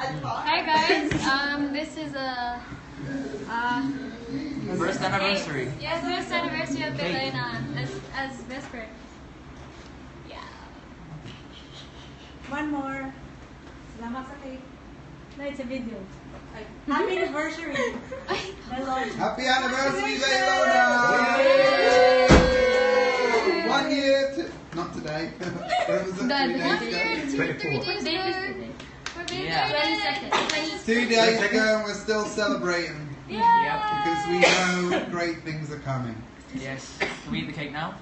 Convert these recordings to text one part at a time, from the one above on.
Hi guys, this is a First anniversary. yes, first anniversary of Belena as best friend. Yeah. One more. Salamat sa cake. No, it's a video. Happy anniversary. Happy anniversary, Leilona! 1 year to... Not today. Where was it? 3 days 1 ago? year, 2, 3 days ago. We're being Yeah. 22nd. 2 days ago and we're still celebrating. Yeah. Because we know great things are coming. Yes. Can we eat the cake now?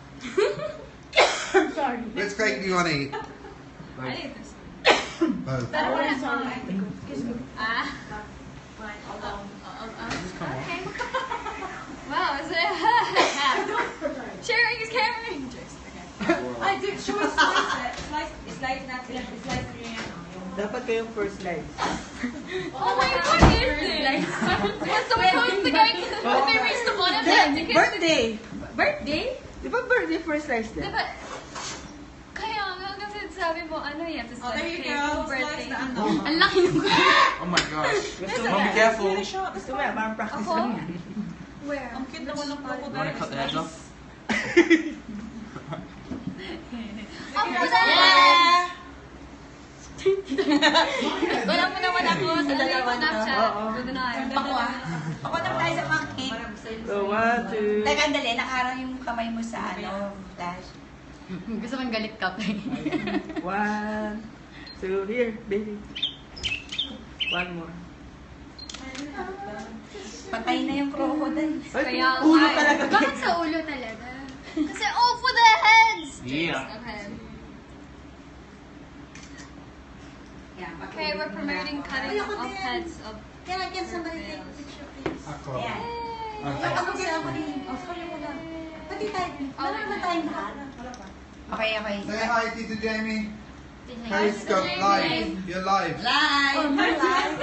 Sorry. Which cake do you want to eat? I need this one. Both. That one is Sorry. mine. Excuse me. Ah. Mine, all down. Okay. Wow, is it? Sharing is caring. I did show a slice. Slice not it's like Dapat kayong first live. Oh my god, what is this? What's the point the guy when they reach the bottom line? Birthday! Birthday? Di ba birthday first live din? Diba? Kaya nga kasi sabi mo, ano you have to celebrate your birthday. Ang laki ng Oh my gosh. Mom, be careful. Gusto mo yan, parang practice Ako? lang yan. Where? Ang cute naman ng You wanna cut the heads off? Yeah! Wala mo naman ako sa dalawa Snapchat. Oo. Good night. Ako ah. Ako na tayo sa pancake. So, 1, 2... Teka, andali. Nakarang yung kamay mo sa ano, Flash. Gusto mong galit ka pa 1, 2, here, baby. 1 more. Patay na yung crocodile. Ay, Kaya ulo talaga. Bakit sa ulo talaga? Kasi all for the heads! Yeah. Okay. Yeah, Okay, we're promoting cutting of heads of Can somebody take a picture, please? Ako. Ayan. Okay. Ako din ako din. O, sa kanya muna. Pati tayo. Wala naman tayong lahat. Wala pa. Okay, okay. Say hi, Tita Jamie. Periscope live. You're live. Live! Live.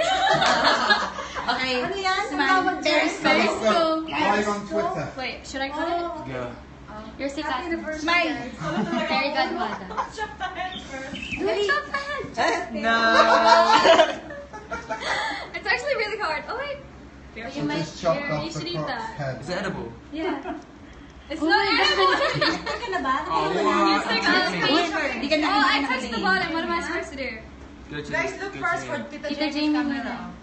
Okay. Ano yan? Smile. Tawag dyan. Periscope live on Twitter. Wait, should I cut it? Yeah. You're sick Happy anniversary. Smile. Very good, Wada. Chop the head first. Chop the head! No! It's actually really hard. Oh wait. You Just chopped you off should the eat croc's that. head. Is it edible? Yeah. It's not edible. Ka na ba? Oh, You wow. stick I'm on kidding. paper. Di ka na- Oh, I hindi ka touched the nakatingin. bottom. What am I supposed to do? Go to Guys, look go first to for him. Tita Tita Jamie's Jamie camera. muna.